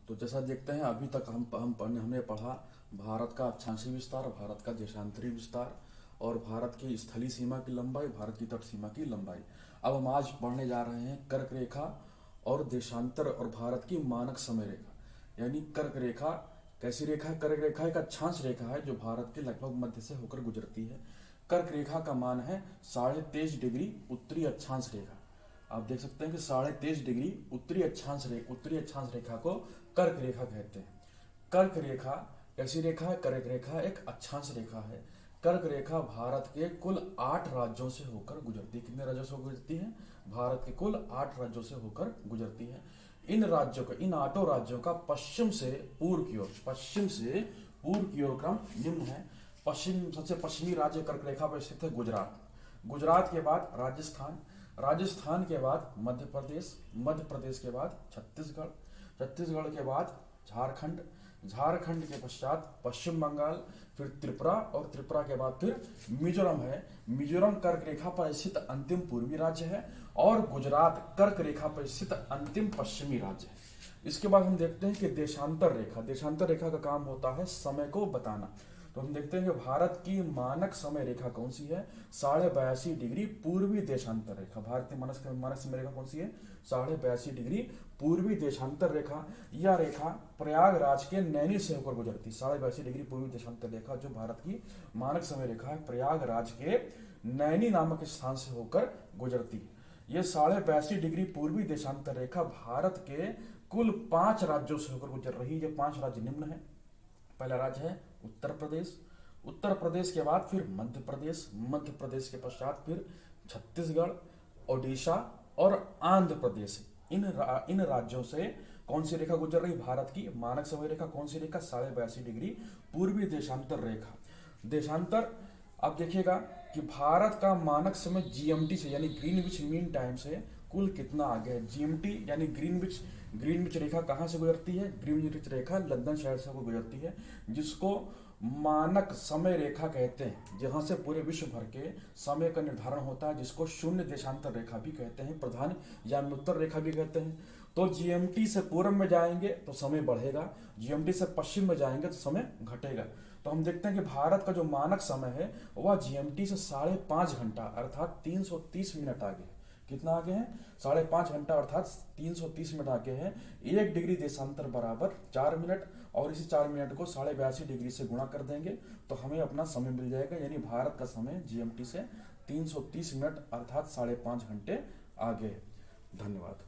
तो जैसा देखते हैं अभी तक हमने पढ़ा भारत का अक्षांशीय विस्तार, भारत का देशांतरी विस्तार और भारत की स्थलीय सीमा की लंबाई, भारत की तट सीमा की लंबाई। अब हम आज पढ़ने जा रहे हैं कर्क रेखा और देशांतर और भारत की मानक समय रेखा। यानी कर्क रेखा कैसी रेखा है? कर्क रेखा एक अक्षांश रेखा है जो भारत के लगभग मध्य से होकर गुजरती है। कर्क रेखा का मान है 23.5 डिग्री उत्तरी अक्षांश रेखा। आप देख सकते हैं कि 23.5 डिग्री उत्तरी अक्षांश रेखा को कर्क रेखा कहते हैं। कर्क रेखा कैसी रेखा है? कर्क रेखा एक अक्षांश रेखा है। कर्क रेखा भारत के कुल 8 राज्यों से होकर गुजरती है। कितने राज्यों से होकर गुजरती है? भारत के कुल 8 राज्यों से होकर गुजरती है। इन 8 राज्यों का पश्चिम से पूर्व की ओर क्रम निम्न है। सबसे पश्चिमी राज्य कर्क रेखा पर स्थित है गुजरात के बाद राजस्थान के बाद मध्य प्रदेश के बाद छत्तीसगढ़ के बाद झारखंड के पश्चात पश्चिम बंगाल, फिर त्रिपुरा और त्रिपुरा के बाद फिर मिजोरम है। मिजोरम कर्क रेखा पर स्थित अंतिम पूर्वी राज्य है और गुजरात कर्क रेखा पर स्थित अंतिम पश्चिमी राज्य है। इसके बाद हम देखते हैं कि देशांतर रेखा का काम होता है समय को बताना। तो हम देखते हैं कि भारत की मानक समय रेखा कौन सी है? 82.5 डिग्री पूर्वी देशांतर रेखा। भारतीय मानक समय रेखा कौन सी है? 82.5 डिग्री पूर्वी देशांतर रेखा। यह रेखा प्रयागराज के नैनी से होकर गुजरती। 82.5 डिग्री पूर्वी देशांतर रेखा जो भारत की मानक समय रेखा है, प्रयागराज के नैनी नामक स्थान से होकर गुजरती है। यह 82.5 डिग्री पूर्वी देशांतर रेखा भारत के कुल 5 राज्यों से होकर गुजर रही है। ये 5 राज्य निम्न है। पहला राज्य है उत्तर प्रदेश के बाद फिर मध्य प्रदेश के पश्चात फिर छत्तीसगढ़, ओडिशा और आंध्र प्रदेश। इन राज्यों से कौन सी रेखा गुजर रही? भारत की मानक समय रेखा कौन सी रेखा? 82.5 डिग्री पूर्वी देशांतर रेखा। देशांतर अब देखिएगा कि भारत का मानक समय जीएमटी से यानी ग्रीनविच मीन टाइम से कुल कितना आगे है। जीएमटी यानी ग्रीनविच रेखा कहां से गुजरती है? ग्रीनविच रेखा लंदन शहर से गुजरती है, जिसको मानक समय रेखा कहते हैं, जहां से पूरे विश्व भर के समय का निर्धारण होता है, जिसको शून्य देशांतर रेखा भी कहते हैं, प्रधान या उत्तर रेखा भी कहते हैं। तो जीएमटी से पूर्व में जाएंगे तो समय बढ़ेगा, जीएमटी से पश्चिम में जाएंगे तो समय घटेगा। तो हम देखते हैं कि भारत का जो मानक समय है वह जीएमटी से 5.5 घंटा अर्थात 330 मिनट आगे है। कितना आगे है? 5.5 घंटा अर्थात 330 मिनट आगे है। 1 डिग्री देशांतर बराबर 4 मिनट और इसी 4 मिनट को 82.5 डिग्री से गुणा कर देंगे तो हमें अपना समय मिल जाएगा। यानी भारत का समय जीएमटी से 330 मिनट अर्थात 5.5 घंटे आगे है। धन्यवाद।